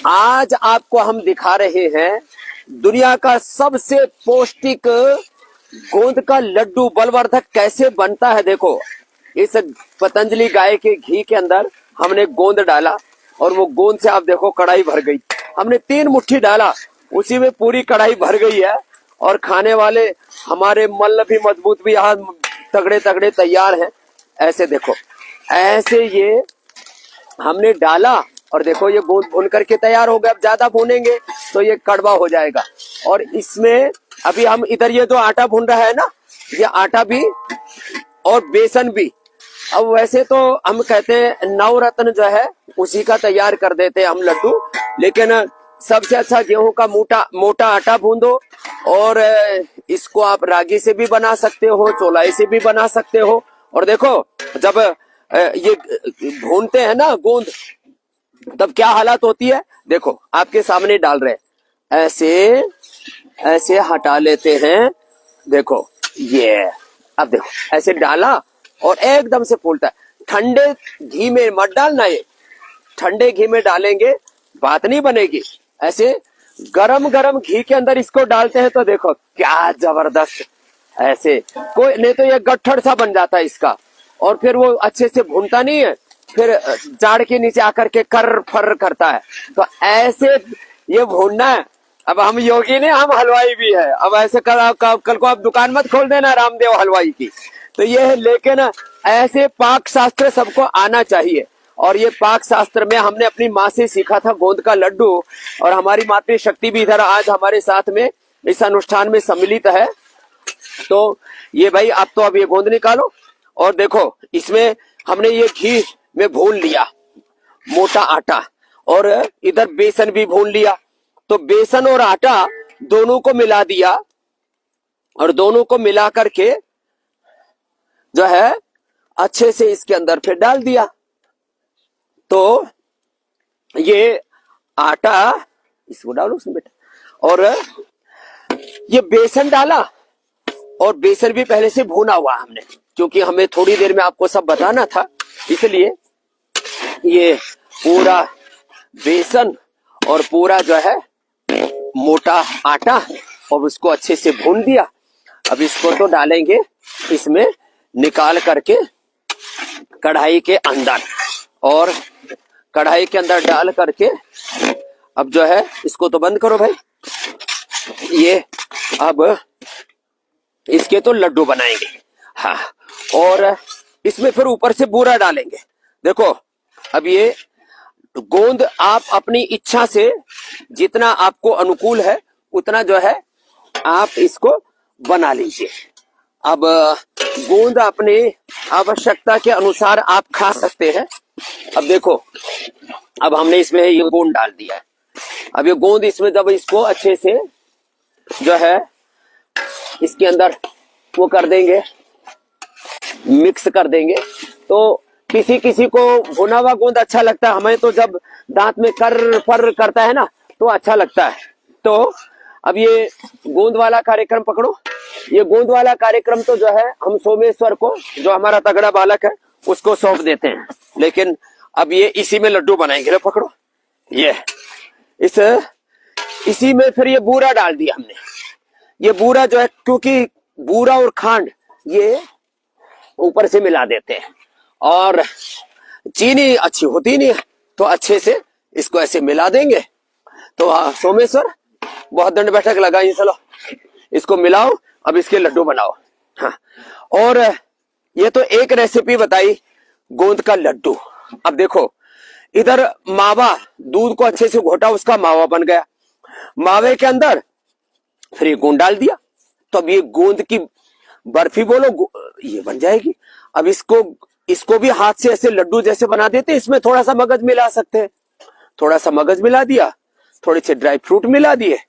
आज आपको हम दिखा रहे हैं दुनिया का सबसे पौष्टिक गोंद का लड्डू बलवर्धक कैसे बनता है। देखो, इस पतंजलि गाय के घी के अंदर हमने गोंद डाला और वो गोंद से आप देखो कढ़ाई भर गई। हमने 3 मुट्ठी डाला, उसी में पूरी कढ़ाई भर गई है। और खाने वाले हमारे मल्ल भी मजबूत भी यहाँ तगड़े तगड़े तैयार हैं। ऐसे देखो, ऐसे ये हमने डाला और देखो ये गोंद भून करके तैयार हो गया। अब ज्यादा भूनेंगे तो ये कड़वा हो जाएगा। और इसमें अभी हम इधर ये जो आटा भून रहा है ना, ये आटा भी और बेसन भी। अब वैसे तो हम कहते हैं नवरत्न जो है उसी का तैयार कर देते हैं हम लड्डू, लेकिन सबसे अच्छा गेहूं का मोटा आटा भून और इसको आप रागी से भी बना सकते हो, चौलाई से भी बना सकते हो। और देखो जब ये भूनते हैं ना गोंद, तब क्या हालत होती है, देखो आपके सामने डाल रहे हैं, ऐसे ऐसे हटा लेते हैं। देखो ये, अब देखो ऐसे डाला और एकदम से फूलता है। ठंडे घी में मत डालना, ये ठंडे घी में डालेंगे बात नहीं बनेगी। ऐसे गरम गरम घी के अंदर इसको डालते हैं तो देखो क्या जबरदस्त, ऐसे कोई नहीं तो ये गट्ठड़ सा बन जाता है इसका, और फिर वो अच्छे से भूनता नहीं है, फिर जाड़ के नीचे आकर के कर फर करता है। तो ऐसे ये भूनना है। अब हम योगी नहीं, हम हलवाई भी है। अब ऐसे कल को आप दुकान मत खोल देना रामदेव हलवाई की, तो ये है। लेकिन ऐसे पाक शास्त्र सबको आना चाहिए, और ये पाक शास्त्र में हमने अपनी माँ से सीखा था गोंद का लड्डू। और हमारी मातृशक्ति भी इधर आज हमारे साथ में इस अनुष्ठान में सम्मिलित है। तो ये भाई आप तो अब ये गोंद निकालो, और देखो इसमें हमने ये घी में भून लिया मोटा आटा, और इधर बेसन भी भून लिया। तो बेसन और आटा दोनों को मिला दिया, और दोनों को मिला करके जो है अच्छे से इसके अंदर फिर डाल दिया। तो ये आटा इसको डालो उसमें बेटा, और ये बेसन डाला, और बेसन भी पहले से भुना हुआ हमने, क्योंकि हमें थोड़ी देर में आपको सब बताना था, इसलिए ये पूरा बेसन और पूरा जो है मोटा आटा, और उसको अच्छे से भून दिया। अब इसको तो डालेंगे इसमें निकाल करके कढ़ाई के अंदर, और कढ़ाई के अंदर डाल करके अब जो है इसको तो बंद करो भाई। ये अब इसके तो लड्डू बनाएंगे, हाँ। और इसमें फिर ऊपर से बूरा डालेंगे। देखो अब ये गोंद आप अपनी इच्छा से जितना आपको अनुकूल है उतना जो है आप इसको बना लीजिए। अब गोंद अपने आवश्यकता के अनुसार आप खा सकते हैं। अब देखो, अब हमने इसमें ये गोंद डाल दिया है। अब ये गोंद इसमें जब इसको अच्छे से जो है इसके अंदर वो कर देंगे, मिक्स कर देंगे, तो किसी किसी को भुना हुआ गोंद अच्छा लगता है। हमें तो जब दांत में कर फर करता है ना तो अच्छा लगता है। तो अब ये गोंद वाला कार्यक्रम पकड़ो। ये गोंद वाला कार्यक्रम तो जो है हम सोमेश्वर को, जो हमारा तगड़ा बालक है, उसको सौंप देते हैं। लेकिन अब ये इसी में लड्डू बनाएंगे। लो पकड़ो, ये इसी में फिर ये बूरा डाल दिया हमने। ये बूरा जो है, क्योंकि बूरा और खांड ये ऊपर से मिला देते हैं, और चीनी अच्छी होती नहीं है, तो अच्छे से इसको ऐसे मिला देंगे। तो सोमेश्वर बहुत दंड बैठक लगाई, चलो इसको मिलाओ, अब इसके लड्डू बनाओ। हाँ, और ये तो एक रेसिपी बताई गोंद का लड्डू। अब देखो इधर मावा, दूध को अच्छे से घोटा, उसका मावा बन गया। मावे के अंदर फिर ये गोंद डाल दिया, तो अब ये गोंद की बर्फी बोलो, ये बन जाएगी। अब इसको भी हाथ से ऐसे लड्डू जैसे बना देते। इसमें थोड़ा सा मगज मिला सकते हैं, थोड़ा सा मगज मिला दिया, थोड़े से ड्राई फ्रूट मिला दिए,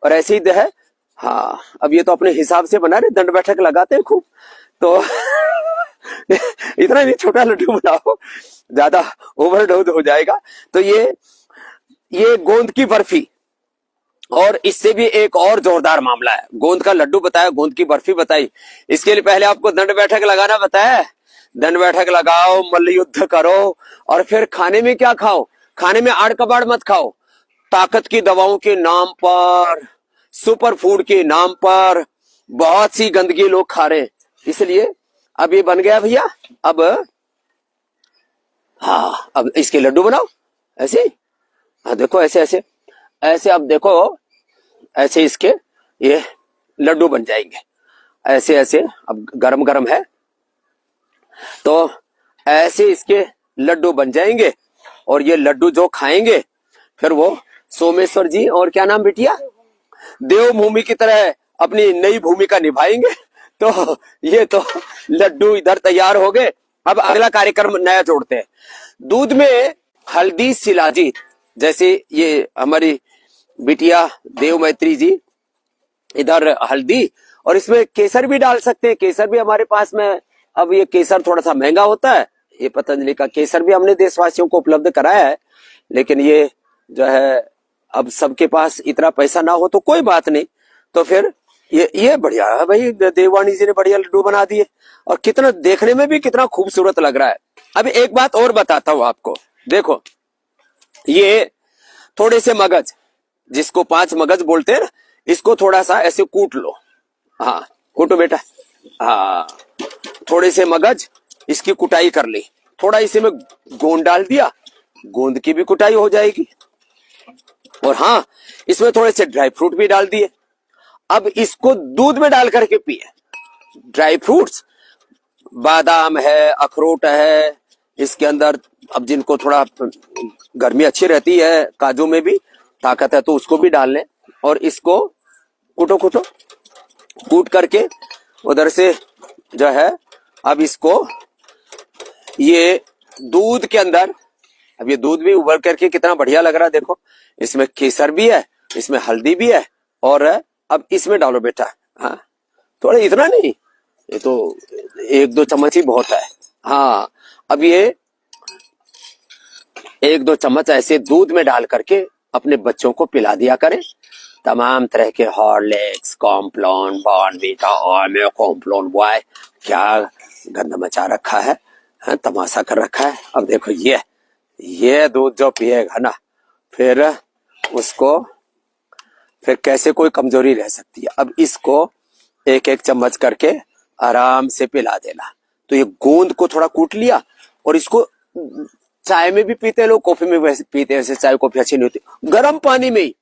और ऐसे ही है। हाँ, अब ये तो अपने हिसाब से बना रहे, दंड बैठक लगाते हैं खूब। तो इतना भी छोटा लड्डू बनाओ, ज्यादा ओवरडोज हो जाएगा। तो ये गोंद की बर्फी, और इससे भी एक और जोरदार मामला है। गोंद का लड्डू बताया, गोंद की बर्फी बताई, इसके लिए पहले आपको दंड बैठक लगाना बताया। दंड बैठक लगाओ, मल्ल युद्ध करो, और फिर खाने में क्या खाओ, खाने में आड़ कबाड़ मत खाओ, ताकत की दवाओं के नाम पर, सुपर फूड के नाम पर बहुत सी गंदगी लोग खा रहे हैं। इसलिए अब ये बन गया भैया, अब हाँ अब इसके लड्डू बनाओ ऐसे। हाँ देखो ऐसे ऐसे ऐसे, अब देखो ऐसे इसके ये लड्डू बन जाएंगे ऐसे ऐसे। अब गरम गरम है तो ऐसे इसके लड्डू बन जाएंगे, और ये लड्डू जो खाएंगे फिर वो सोमेश्वर जी और क्या नाम बिटिया, देवभूमि की तरह अपनी नई भूमिका निभाएंगे। तो ये तो लड्डू इधर तैयार हो गए। अब अगला कार्यक्रम नया जोड़ते हैं। दूध में हल्दी शिलाजीत, जैसे ये हमारी बिटिया देव मैत्री जी, इधर हल्दी, और इसमें केसर भी डाल सकते हैं। केसर भी हमारे पास में, अब ये केसर थोड़ा सा महंगा होता है, ये पतंजलि का केसर भी हमने देशवासियों को उपलब्ध कराया है, लेकिन ये जो है अब सबके पास इतना पैसा ना हो तो कोई बात नहीं। तो फिर ये बढ़िया है भाई, देववाणी जी ने बढ़िया लड्डू बना दिए, और कितना देखने में भी कितना खूबसूरत लग रहा है। अब एक बात और बताता हूं आपको, देखो ये थोड़े से मगज, जिसको 5 मगज बोलते हैं ना, इसको थोड़ा सा ऐसे कूट लो। हाँ कूटो बेटा, हाँ थोड़े से मगज इसकी कुटाई कर ली, थोड़ा इसे में गोंद डाल दिया, गोंद की भी कुटाई हो जाएगी। और हाँ इसमें थोड़े से ड्राई फ्रूट भी डाल दिए। अब इसको दूध में डाल करके पिए। ड्राई फ्रूट्स, बादाम है, अखरोट है इसके अंदर। अब जिनको थोड़ा गर्मी अच्छी रहती है, काजू में भी ताकत है, तो उसको भी डाल लें, और इसको कूटो कूटो, कूट करके उधर से जो है अब इसको ये दूध के अंदर, अब ये दूध भी उबल करके कितना बढ़िया लग रहा है, देखो इसमें केसर भी है, इसमें हल्दी भी है, और अब इसमें डालो बेटा। हाँ थोड़ा, इतना नहीं, ये तो 1-2 चम्मच ही बहुत है। हाँ अब ये 1-2 चम्मच ऐसे दूध में डाल करके अपने बच्चों को पिला दिया करें। तमाम तरह के Horlicks, Complan, Bournvita, Oreo, Complan, boy, क्या गंद मचा रखा है, तमाशा कर रखा है। अब देखो ये दूध जो पिएगा ना, फिर उसको फिर कैसे कोई कमजोरी रह सकती है। अब इसको 1-1 चम्मच करके आराम से पिला देना। तो ये गोंद को थोड़ा कूट लिया, और इसको चाय में भी पीते हैं लोग, कॉफी में वैसे पीते हैं, ऐसे चाय कॉफी अच्छी नहीं होती। गर्म पानी में ही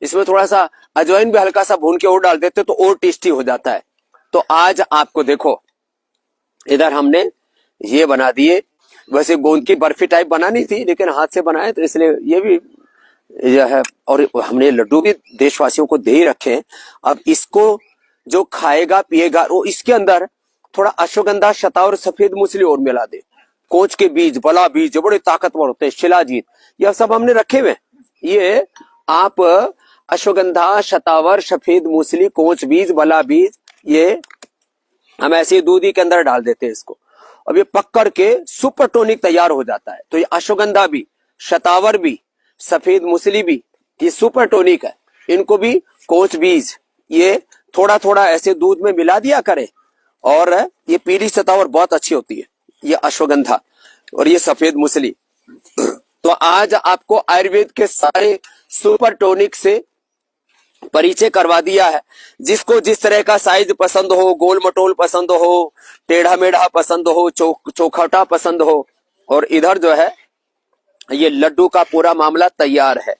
इसमें थोड़ा सा अजवाइन भी हल्का सा भून के और डाल देते तो और टेस्टी हो जाता है। तो आज आपको देखो इधर हमने ये बना दिए, वैसे गोंद की बर्फी टाइप बनानी थी लेकिन हाथ से बनाए, तो इसलिए ये भी यह है। और हमने लड्डू भी देशवासियों को दे ही रखे हैं। अब इसको जो खाएगा पिएगा वो इसके अंदर थोड़ा अश्वगंधा, शतावर, सफेद मूसली और मिला दे। कोच के बीज, बला बीज जो बड़े ताकतवर होते हैं, शिलाजीत, यह सब हमने रखे हुए। ये आप अश्वगंधा, शतावर, सफेद मूसली, कोच बीज, बला बीज, ये हम ऐसे दूधी के अंदर डाल देते हैं इसको। अब ये पक करके सुपर टॉनिक तैयार हो जाता है। तो ये अश्वगंधा भी, शतावर भी, सफेद मूसली भी, ये सुपर टॉनिक है। इनको भी कोच बीज ये थोड़ा थोड़ा ऐसे दूध में मिला दिया करें। और ये पीली शतावर बहुत अच्छी होती है, ये अश्वगंधा और ये सफेद मूसली। तो आज आपको आयुर्वेद के सारे सुपर टॉनिक से परिचय करवा दिया है। जिसको जिस तरह का साइज पसंद हो, गोल मटोल पसंद हो, टेढ़ा मेढ़ा पसंद हो, चौखटा पसंद हो, और इधर जो है ये लड्डू का पूरा मामला तैयार है।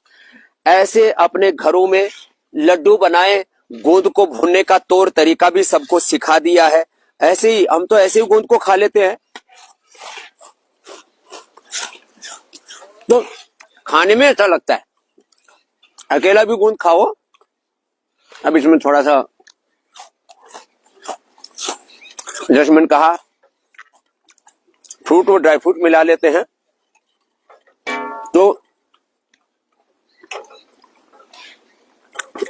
ऐसे अपने घरों में लड्डू बनाएं। गोंद को भूनने का तौर तरीका भी सबको सिखा दिया है। ऐसे ही हम तो ऐसे ही गोंद को खा लेते हैं, तो खाने में अच्छा लगता है। अकेला भी गोंद खाओ। अब इसमें थोड़ा सा, जैसे मैंने कहा, फ्रूट और ड्राई फ्रूट मिला लेते हैं तो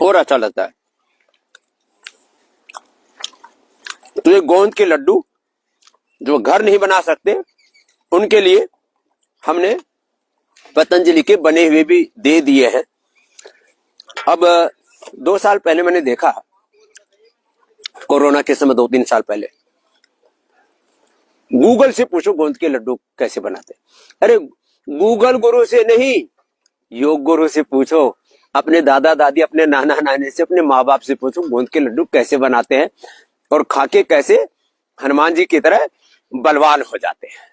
और अच्छा लगता है। तो ये गोंद के लड्डू जो घर नहीं बना सकते उनके लिए हमने पतंजलि के बने हुए भी दे दिए हैं। अब 2 साल पहले मैंने देखा, कोरोना के समय 2-3 साल पहले, गूगल से पूछो गोंद के लड्डू कैसे बनाते। अरे गूगल गुरु से नहीं, योग गुरु से पूछो, अपने दादा दादी, अपने नाना नानी से, अपने माँ बाप से पूछो गोंद के लड्डू कैसे बनाते हैं और खा के कैसे हनुमान जी की तरह बलवान हो जाते हैं।